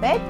babe.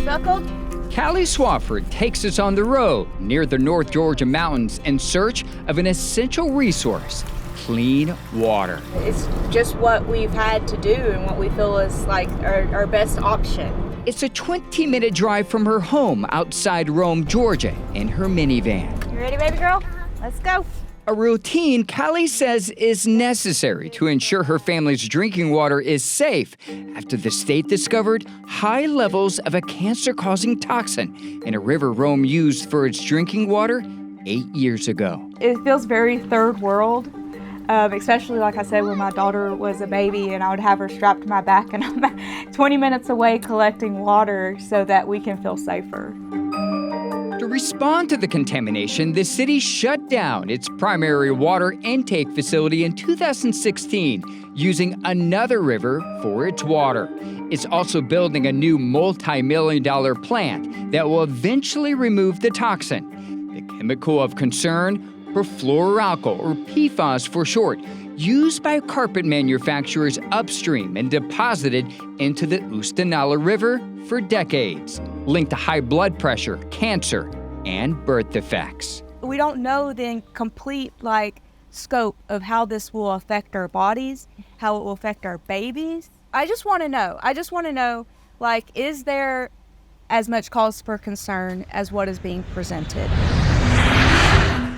Buckled? Callie Swafford takes us on the road near the North Georgia mountains in search of an essential resource, clean water. It's just what we've had to do and what we feel is like our best option. It's a 20-minute drive from her home outside Rome, Georgia, in her minivan. You ready, baby girl? Let's go. A routine Callie says is necessary to ensure her family's drinking water is safe after the state discovered high levels of a cancer-causing toxin in a river Rome used for its drinking water 8 years ago. It feels very third world, especially like I said when my daughter was a baby and I would have her strapped to my back and I'm 20 minutes away collecting water so that we can feel safer. To respond to the contamination, the city shut down its primary water intake facility in 2016, using another river for its water. It's also building a new multi-million-dollar plant that will eventually remove the toxin. The chemical of concern, perfluoroalkyl, or PFAS for short, used by carpet manufacturers upstream and deposited into the Oostanala River for decades, linked to high blood pressure, cancer, and birth defects. We don't know the complete scope of how this will affect our bodies, how it will affect our babies. I just want to know, is there as much cause for concern as what is being presented?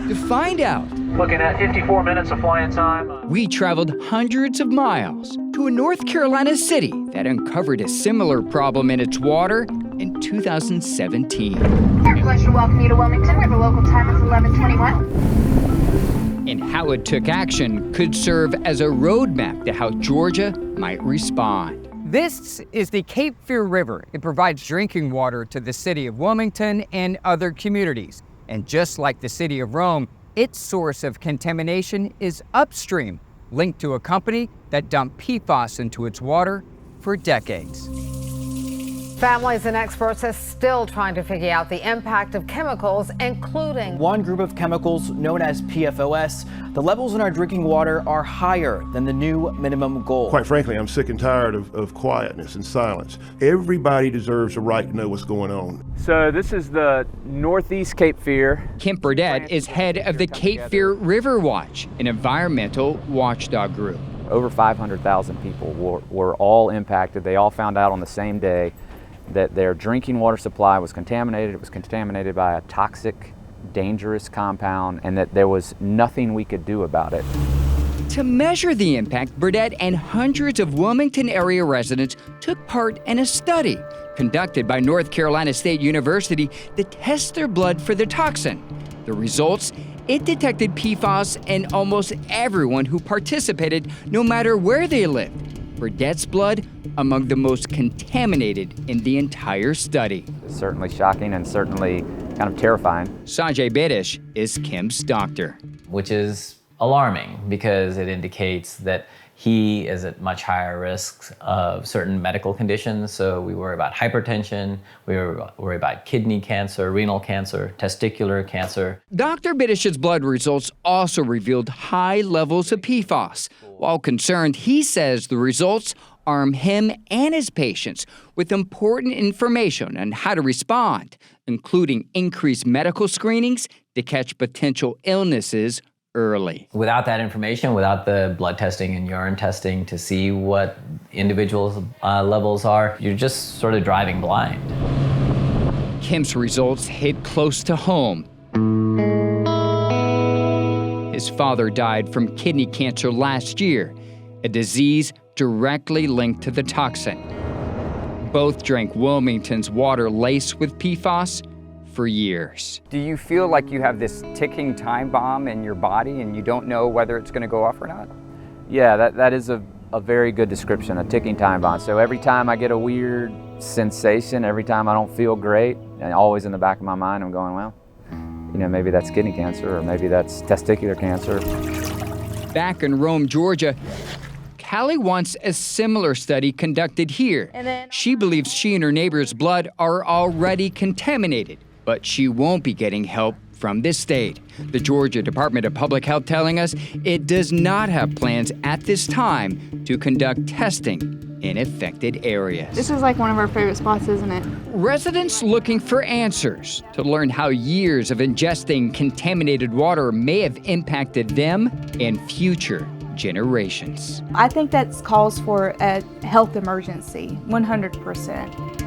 To find out, looking at 54 minutes of flying time. We traveled hundreds of miles to a North Carolina city that uncovered a similar problem in its water in 2017. Our pleasure to welcome you to Wilmington. We have a local time of 11:21. And how it took action could serve as a roadmap to how Georgia might respond. This is the Cape Fear River. It provides drinking water to the city of Wilmington and other communities. And just like the city of Rome, its source of contamination is upstream, linked to a company that dumped PFAS into its water for decades. Families and experts are still trying to figure out the impact of chemicals, including one group of chemicals known as PFOS. The levels in our drinking water are higher than the new minimum goal. Quite frankly, I'm sick and tired of quietness and silence. Everybody deserves a right to know what's going on. So this is the Northeast Cape Fear. Kim Burdett is head of the Cape Fear River Watch, an environmental watchdog group. Over 500,000 people were all impacted. They all found out on the same day that their drinking water supply was contaminated. It was contaminated by a toxic, dangerous compound, and that there was nothing we could do about it. To measure the impact, Burdett and hundreds of Wilmington area residents took part in a study conducted by North Carolina State University to test their blood for the toxin. The results, it detected PFAS in almost everyone who participated, no matter where they lived. Burdett's blood among the most contaminated in the entire study. It's certainly shocking and certainly kind of terrifying. Sanjay Bedish is Kim's doctor. Which is alarming because it indicates that he is at much higher risk of certain medical conditions. So we worry about hypertension, we worry about kidney cancer, renal cancer, testicular cancer. Dr. Bedish's blood results also revealed high levels of PFAS. While concerned, he says the results arm him and his patients with important information on how to respond, including increased medical screenings to catch potential illnesses early. Without that information, without the blood testing and urine testing to see what individuals' levels are, you're just sort of driving blind. Kim's results hit close to home. His father died from kidney cancer last year, a disease directly linked to the toxin. Both drank Wilmington's water laced with PFAS for years. Do you feel like you have this ticking time bomb in your body and you don't know whether it's going to go off or not? Yeah, that is a very good description, a ticking time bomb. So every time I get a weird sensation, every time I don't feel great, and always in the back of my mind I'm going, well, maybe that's kidney cancer or maybe that's testicular cancer. Back in Rome, Georgia, Callie wants a similar study conducted here. She believes she and her neighbor's blood are already contaminated, but she won't be getting help from this state. The Georgia Department of Public Health telling us it does not have plans at this time to conduct testing in affected areas. This is like one of our favorite spots, isn't it? Residents looking for answers to learn how years of ingesting contaminated water may have impacted them and future generations. I think that calls for a health emergency, 100%.